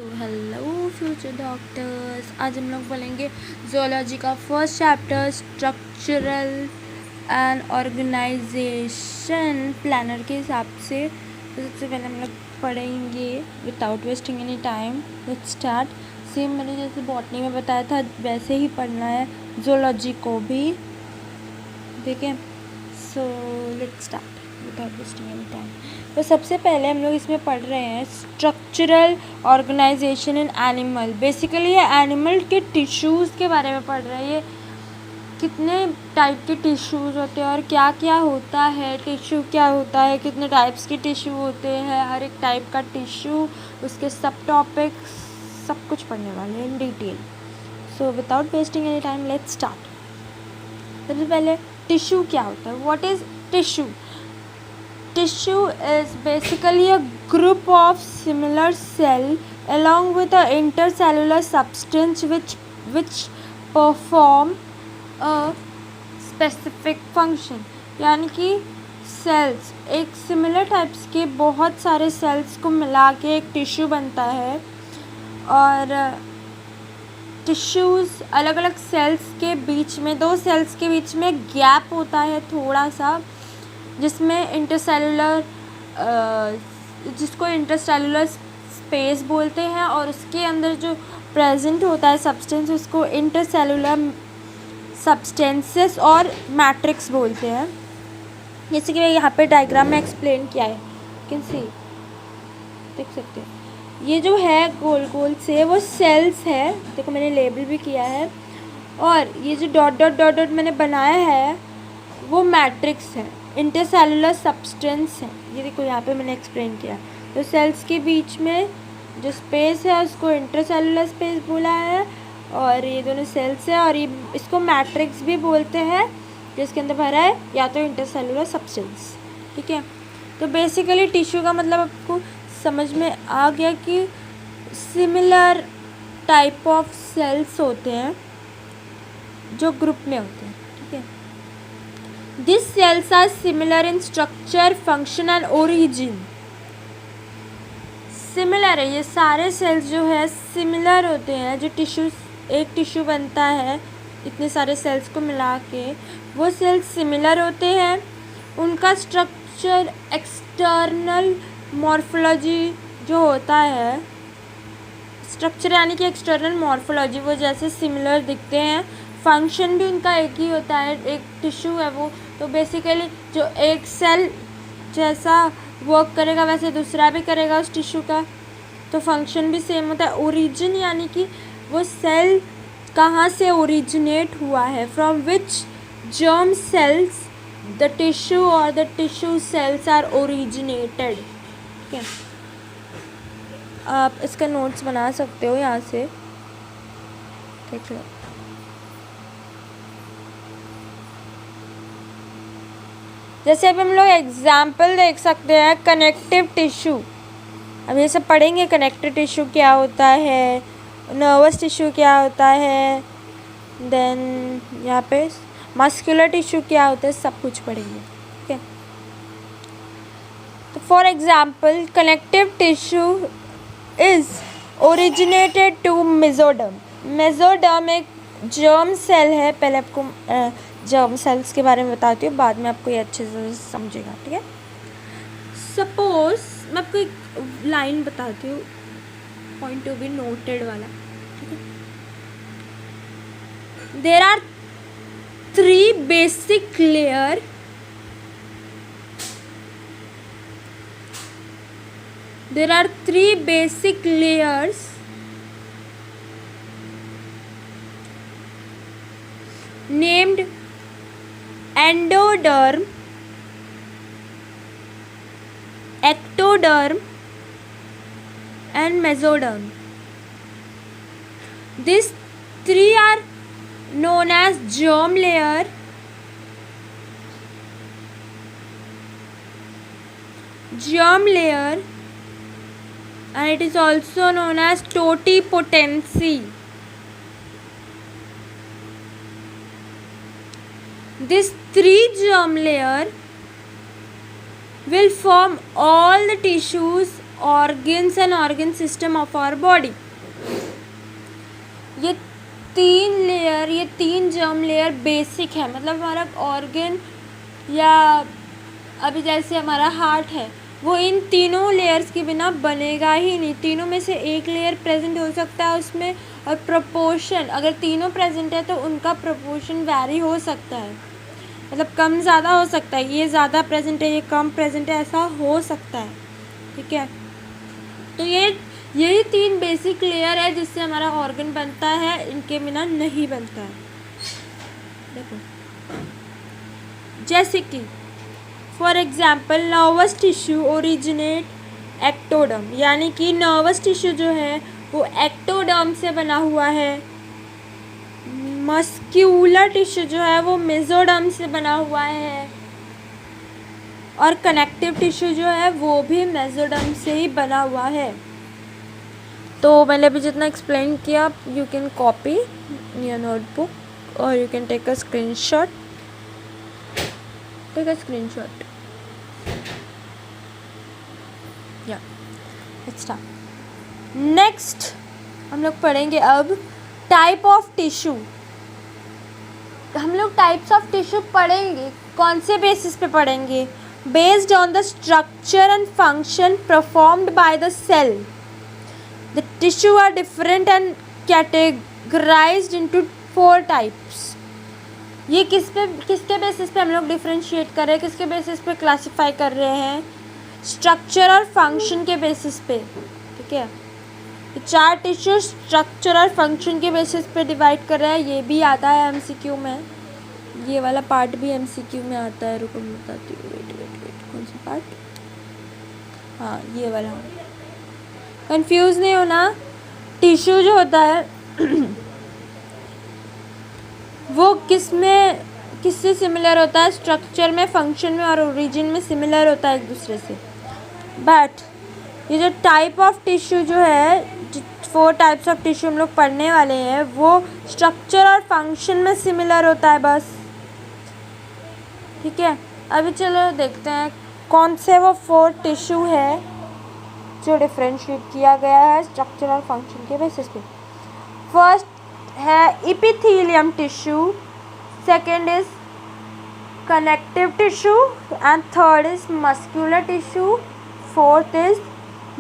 तो hello future doctors, आज हम लोग बोलेंगे जोलॉजी का first chapter structural and organisation planner के हिसाब से। तो सबसे पहले हम लोग पढ़ेंगे without wasting any time. Let's start. Same मैंने जैसे बॉटनी में बताया था वैसे ही पढ़ना है जोलॉजी को भी, ठीक है। So let's start without wasting any time. तो सबसे पहले हम लोग इसमें पढ़ रहे हैं structural organisation in animal. Basically ये एनिमल के टिश्यूज़ के बारे में पढ़ रहे हैं। ये कितने टाइप के टिश्यूज़ होते हैं और क्या क्या होता है, टिश्यू क्या होता है, कितने टाइप्स के टिश्यू होते हैं, हर एक टाइप का टिश्यू, उसके सब टॉपिक्स, सब कुछ पढ़ने वाले हैं in detail. So without wasting any time let's start. सबसे पहले टिश्यू क्या होता है, what is tissue? Tissue is basically a group of similar cell along with a intercellular substance which perform a specific function। यानी कि sales, एक similar types के बहुत सारे सेल्स को मिला के एक टिश्यू बनता है। और टिश्यूज़ अलग अलग सेल्स के बीच में, दो सेल्स के बीच में गैप होता है थोड़ा सा, जिसमें इंटरसेलुलर जिसको इंटरसेलुलर स्पेस बोलते हैं, और उसके अंदर जो प्रेजेंट होता है सब्सटेंस उसको इंटरसेलुलर सब्सटेंसेस और मैट्रिक्स बोलते हैं। जैसे कि यहाँ पे डायग्राम में एक्सप्लेन किया है, कैन सी, देख सकते हैं। ये जो है गोल गोल से वो सेल्स है, देखो मैंने लेबल भी किया है। और ये जो डॉट डॉट डॉट डॉट मैंने बनाया है वो मैट्रिक्स है, इंटरसेलुलर सब्सटेंस है। ये देखो यहाँ पे मैंने एक्सप्लेन किया। तो सेल्स के बीच में जो स्पेस है उसको इंटरसेलुलर स्पेस बोला है, और ये दोनों सेल्स है, और ये इसको मैट्रिक्स भी बोलते हैं, जिसके अंदर भरा है या तो इंटरसेलुलर सब्सटेंस, ठीक है। तो बेसिकली टिश्यू का मतलब आपको समझ में आ गया कि सिमिलर टाइप ऑफ सेल्स होते हैं जो ग्रुप में होते हैं, ठीक है। These cells are similar in structure, function and origin। Similar है, ये सारे सेल्स जो है सिमिलर होते हैं। जो टिश्यू, एक टिश्यू बनता है इतने सारे सेल्स को मिला के, वो सेल्स सिमिलर होते हैं। उनका स्ट्रक्चर, एक्सटर्नल मॉर्फोलॉजी जो होता है, स्ट्रक्चर यानी कि एक्सटर्नल मॉर्फोलॉजी, वो जैसे सिमिलर दिखते हैं। फंक्शन भी उनका एक ही होता है, एक टिश्यू है वो। तो बेसिकली जो एक सेल जैसा वर्क करेगा वैसे दूसरा भी करेगा उस टिश्यू का, तो फंक्शन भी सेम होता है। ओरिजिन यानी कि वो सेल कहाँ से ओरिजिनेट हुआ है, from which germ cells the tissue और the tissue cells are originated, ठीक है। आप इसका नोट्स बना सकते हो यहाँ से, देख लो। जैसे अभी हम लोग एग्जाम्पल देख सकते हैं, कनेक्टिव टिश्यू। अब ये सब पढ़ेंगे, कनेक्टिव टिश्यू क्या होता है, नर्वस टिश्यू क्या होता है, देन यहाँ पे मस्कुलर टिश्यू क्या होता है, सब कुछ पढ़ेंगे, ठीक है। तो for example connective tissue is originated to mesoderm. Mesoderm एक जर्म सेल है। पहले आपको जर्म सेल्स के बारे में बताती हूँ, बाद में आपको ये अच्छे से समझेगा, ठीक है। सपोज मैं आपको एक लाइन बताती हूँ, पॉइंट टू बी नोटेड वाला, ठीक है। There are 3 basic layer there are 3 basic layers named endoderm, ectoderm and mesoderm। These 3 are known as germ layer, and it is also known as totipotency। This 3 germ layer will form all the tissues organs and organ system of our body. ये तीन germ layer basic है, मतलब हमारा organ या अभी जैसे हमारा heart है वो इन तीनों लेयर्स के बिना बनेगा ही नहीं। तीनों में से एक लेयर प्रेजेंट हो सकता है उसमें, और प्रोपोर्शन अगर तीनों प्रेजेंट है तो उनका प्रोपोर्शन वैरी हो सकता है, मतलब कम ज़्यादा हो सकता है, ये ज़्यादा प्रेजेंट है ये कम प्रेजेंट है, ऐसा हो सकता है। ठीक है, तो यही तीन बेसिक लेयर है जिससे हमारा ऑर्गन बनता है, इनके बिना नहीं बनता है। देखो जैसे कि for example nervous tissue originate ectoderm, यानी कि नर्वस टिश्यू जो है वो एक्टोडर्म से बना हुआ है। मस्क्यूलर टिश्यू जो है वो मेसोडर्म से बना हुआ है, और कनेक्टिव टिश्यू जो है वो भी मेसोडर्म से ही बना हुआ है। तो मैंने अभी जितना एक्सप्लेन किया, you can copy in your notebook और you can take a screenshot. या लेट्स स्टार्ट। नेक्स्ट हम लोग पढ़ेंगे अब टाइप ऑफ टिश्यू। हम लोग टाइप्स ऑफ टिश्यू पढ़ेंगे, कौन से बेसिस पे पढ़ेंगे? Based on the structure and function performed by the cell, the tissue are different and categorized into 4 types. ये किसके बेसिस पे हम लोग डिफरेंशिएट कर रहे हैं, किसके बेसिस पे क्लासिफाई कर रहे हैं? स्ट्रक्चर और फंक्शन के बेसिस पे। ठीक है, 4 टिश्यू स्ट्रक्चर और फंक्शन के बेसिस पे डिवाइड कर रहे हैं। ये भी आता है एमसीक्यू में, ये वाला पार्ट भी एमसीक्यू में आता है। रुको मैं बताती हूँ, वेट कौन सा पार्ट? हाँ ये वाला। कंफ्यूज नहीं होना, टिश्यू जो होता है वो किससे सिमिलर होता है? स्ट्रक्चर में, फंक्शन में और ओरिजिन में सिमिलर होता है एक दूसरे से। बट ये जो टाइप ऑफ टिश्यू जो है, 4 टाइप्स ऑफ टिश्यू हम लोग पढ़ने वाले हैं, वो स्ट्रक्चर और फंक्शन में सिमिलर होता है बस। ठीक है, अभी चलो देखते हैं कौन से वो 4 टिश्यू है जो डिफरेंशिएट किया गया है स्ट्रक्चर और फंक्शन के बेसिस पे। फर्स्ट है epithelium tissue, second is connective tissue and third is muscular tissue, fourth is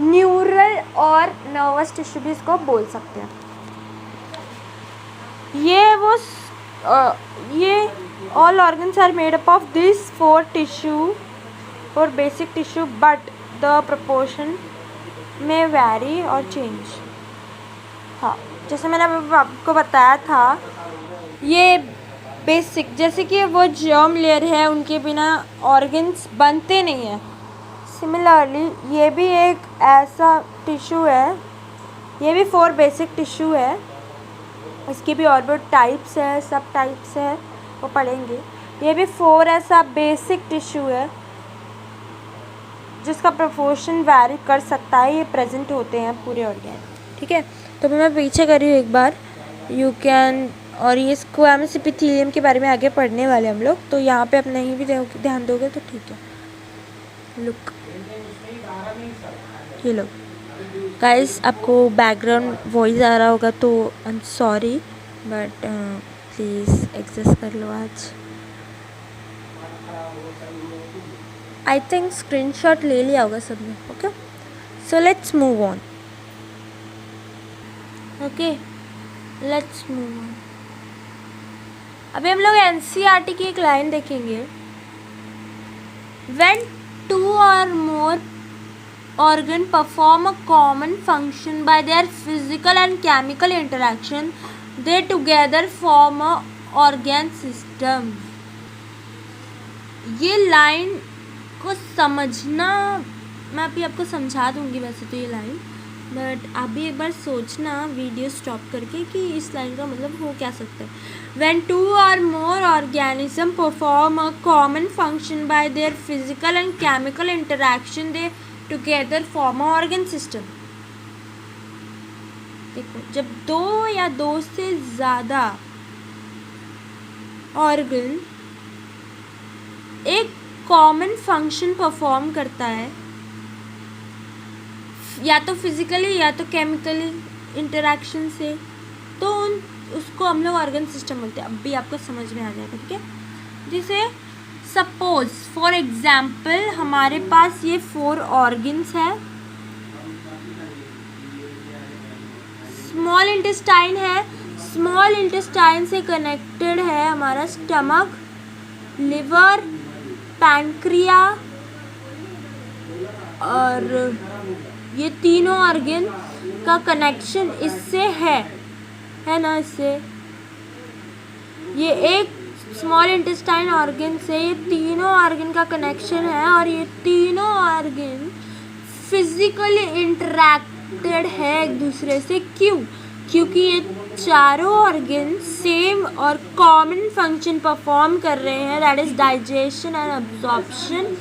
neural और नर्वस टिश्यू भी इसको बोल सकते हैं। ये all organs are made up of this 4 tissue और basic tissue, but the proportion में वैरी और चेंज। हाँ, जैसे मैंने आपको बताया था, ये बेसिक जैसे कि वो जर्म लेयर है, उनके बिना ऑर्गन्स बनते नहीं हैं। सिमिलरली ये भी एक ऐसा टिश्यू है, ये भी 4 बेसिक टिश्यू है, इसकी भी और भी टाइप्स है, सब टाइप्स है, वो पढ़ेंगे। ये भी 4 ऐसा बेसिक टिश्यू है जिसका प्रोपोर्शन वैरी कर सकता है, ये प्रेजेंट होते हैं पूरे ऑर्गन। ठीक है, तो मैं पीछे कर रही हूँ एक बार, यू कैन। और ये स्क्वैमस एपिथेलियम के बारे में आगे पढ़ने वाले हम लोग, तो यहाँ पे आप नहीं भी ध्यान दोगे तो ठीक है। लुक, ये लो गाइस, आपको बैकग्राउंड वॉइस आ रहा होगा तो I am sorry, but please adjust कर लो आज। आई थिंक स्क्रीनशॉट ले लिया होगा सबने। Okay, so let's move on. Okay, let's move on. अभी हम लोग एनसीईआरटी की एक लाइन देखेंगे। When 2 or more organ perform a common function by their physical and chemical interaction, they together form a organ system। ये line को समझना, मैं अभी आपको समझा दूंगी वैसे तो ये लाइन, बट आप भी एक बार सोचना वीडियो स्टॉप करके कि इस लाइन का मतलब हो क्या सकता है। When 2 or more organisms perform a common function by their physical and chemical interaction, they together form a organ system। देखो, जब 2 या 2 से ज़्यादा ऑर्गन एक कॉमन फंक्शन परफॉर्म करता है या तो फिजिकली या तो केमिकली इंटरेक्शन से, तो उसको हम लोग ऑर्गन सिस्टम बोलते हैं। अब भी आपको समझ में आ जाएगा, ठीक है। जैसे सपोज फॉर एग्जाम्पल हमारे पास ये 4 ऑर्गन्स है। स्मॉल इंटेस्टाइन है, स्मॉल इंटेस्टाइन से कनेक्टेड है हमारा स्टमक, लिवर, पैनक्रिया, और ये तीनों ऑर्गन का कनेक्शन इससे है ना। इससे ये एक स्मॉल इंटेस्टाइन ऑर्गन से ये तीनों ऑर्गन का कनेक्शन है, और ये तीनों ऑर्गन फिजिकली इंटरेक्टेड है एक दूसरे से। क्यों? क्योंकि ये चारों ऑर्गन सेम और कॉमन फंक्शन परफॉर्म कर रहे हैं, that is digestion and absorption.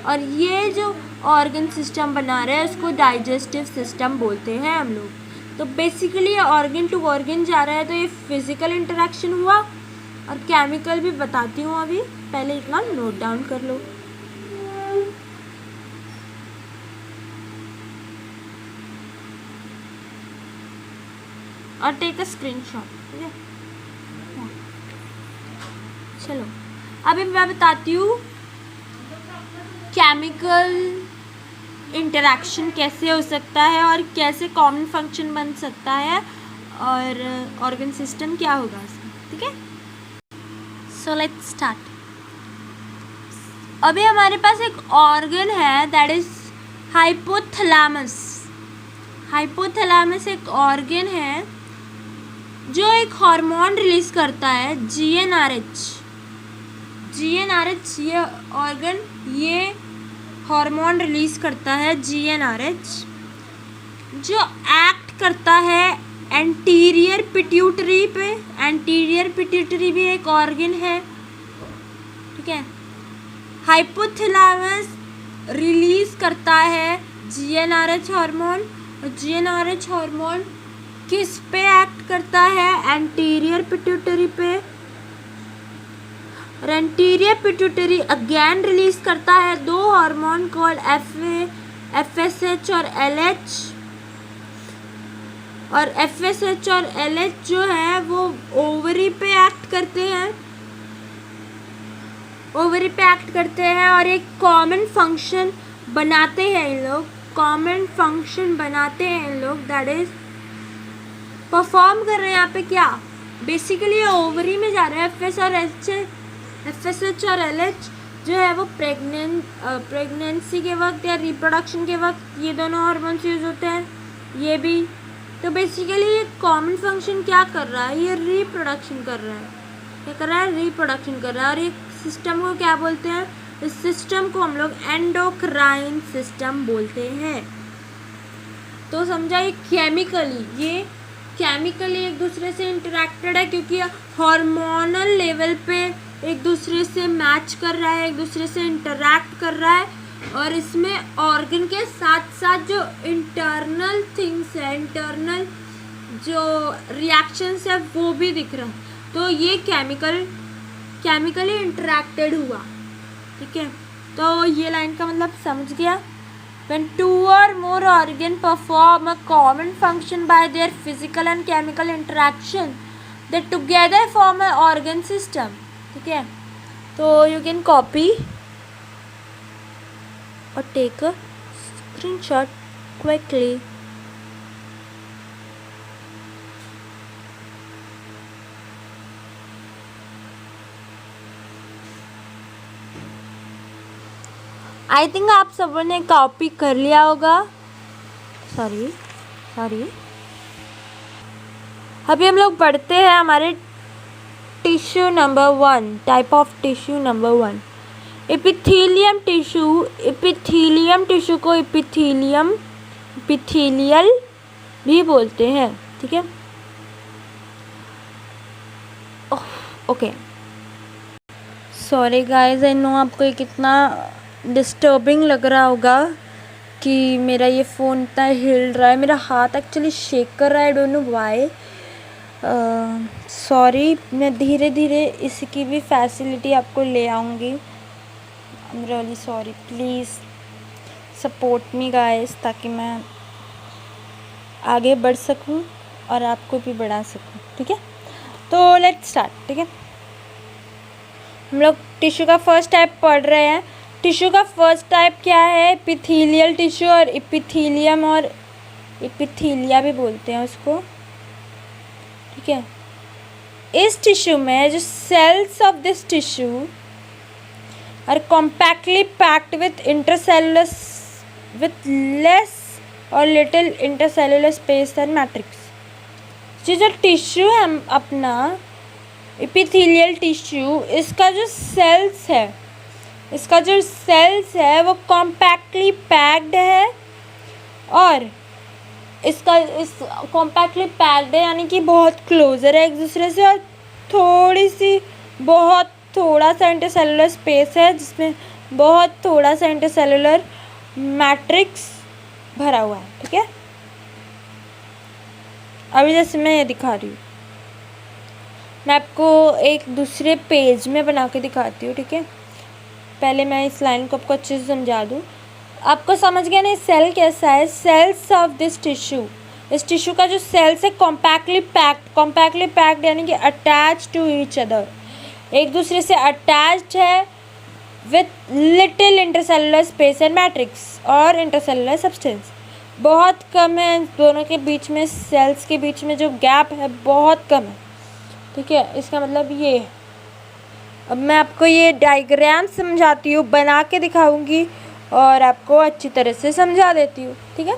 और ये जो ऑर्गन सिस्टम बना रहे हैं उसको डाइजेस्टिव सिस्टम बोलते हैं हम लोग। तो बेसिकली ये ऑर्गन टू ऑर्गन जा रहा है, तो ये फिजिकल इंटरेक्शन हुआ, और केमिकल भी बताती हूँ अभी, पहले इतना नोट डाउन कर लो। और टेक अ स्क्रीनशॉट, ठीक है। चलो अभी मैं बताती हूँ केमिकल इंटरेक्शन कैसे हो सकता है और कैसे कॉमन फंक्शन बन सकता है, और ऑर्गन सिस्टम क्या होगा उसका, ठीक है। So let's start. अभी हमारे पास एक ऑर्गन है, दैट इज हाइपोथैलेमस। हाइपोथैलेमस एक ऑर्गन है जो एक हार्मोन रिलीज करता है, GnRH। ये ऑर्गन ये हार्मोन रिलीज करता है GnRH, जो एक्ट करता है एंटीरियर पिट्यूटरी पे। एंटीरियर पिट्यूटरी भी एक ऑर्गन है, ठीक है। हाइपोथैलेमस रिलीज करता है GnRH हार्मोन, और GnRH हार्मोन किस पे एक्ट करता है? एंटीरियर पिट्यूटरी पे। और एंटीरियर पिट्यूटरी अगेन रिलीज करता है 2 हार्मोन कॉल्ड FSH और LH। और FSH और LH जो है वो ओवरी पे एक्ट करते हैं, और एक कॉमन फंक्शन बनाते हैं इन लोग, दैट इज परफॉर्म कर रहे हैं यहाँ पे क्या? बेसिकली ओवरी में जा रहे हैं। FSH और LH जो है वो प्रेगनेंसी के वक्त या रिप्रोडक्शन के वक्त ये दोनों हार्मोन्स यूज होते हैं, ये भी। तो बेसिकली ये कॉमन फंक्शन क्या कर रहा है? ये रिप्रोडक्शन कर रहा है। क्या कर रहा है? रिप्रोडक्शन कर रहा है। और ये सिस्टम को क्या बोलते हैं? इस सिस्टम को हम लोग एंडोक्राइन सिस्टम बोलते हैं। तो समझा, ये केमिकली एक दूसरे से इंटरेक्टेड है, क्योंकि हार्मोनल लेवल पे एक दूसरे से मैच कर रहा है, एक दूसरे से इंटरैक्ट कर रहा है, और इसमें ऑर्गन के साथ साथ जो इंटरनल थिंग्स है, इंटरनल जो रिएक्शंस है वो भी दिख रहा है। तो ये केमिकली इंटरैक्टेड हुआ, ठीक है। तो ये लाइन का मतलब समझ गया। When 2 or more organ perform a common function by their physical and chemical interaction, they together form an organ system, ठीक है। तो you can copy or take a screenshot quickly. I think आप सबों ने कॉपी कर लिया होगा। Sorry अभी हम लोग पढ़ते हैं हमारे tissue number 1, type of tissue number 1, epithelium tissue. Epithelium tissue को एपिथेलियल भी बोलते हैं, ठीक है। Okay, sorry guys, I know आपको ये कितना डिस्टर्बिंग लग रहा होगा कि मेरा ये फ़ोन इतना हिल रहा है। मेरा हाथ एक्चुअली शेक कर रहा है, I don't know why. Sorry, मैं धीरे धीरे इसकी भी फैसिलिटी आपको ले आऊँगी। I am really sorry, please support me guys, ताकि मैं आगे बढ़ सकूं और आपको भी बढ़ा सकूं, ठीक है। तो लेट्स स्टार्ट, ठीक है। हम लोग टिश्यू का फर्स्ट टाइप पढ़ रहे हैं। टिश्यू का फर्स्ट टाइप क्या है? एपिथेलियल टिश्यू, और एपिथेलियम और एपिथेलिया भी बोलते हैं उसको, ठीक है। इस टिश्यू में जो cells of this tissue are compactly packed with intercellular with less और little intercellular space and matrix. जो टिश्यू है अपना एपिथेलियल टिश्यू, इसका जो सेल्स है वो कॉम्पैक्टली पैक्ड है, और इसका इस कॉम्पैक्टली पैक्ड है यानी कि बहुत क्लोजर है एक दूसरे से, और बहुत थोड़ा सा इंटरसेलुलर स्पेस है जिसमें बहुत थोड़ा सा इंटरसेलुलर मैट्रिक्स भरा हुआ है, ठीक है। अभी जैसे मैं ये दिखा रही हूँ, मैं आपको एक दूसरे पेज में बना के दिखाती हूँ, ठीक है। पहले मैं इस लाइन को आपको अच्छे से समझा दूँ। आपको समझ गया ना सेल कैसा है? सेल्स ऑफ दिस टिश्यू, इस टिश्यू का जो सेल्स है कॉम्पैक्टली पैक्ड यानी कि अटैच टू ईच अदर, एक दूसरे से अटैच्ड है with little intercellular space and matrix, और इंटरसेलुलर सब्सटेंस बहुत कम है दोनों के बीच में, सेल्स के बीच में जो गैप है बहुत कम है, ठीक है। इसका मतलब ये है। अब मैं आपको ये डायग्राम समझाती हूँ, बना के दिखाऊंगी और आपको अच्छी तरह से समझा देती हूँ, ठीक है।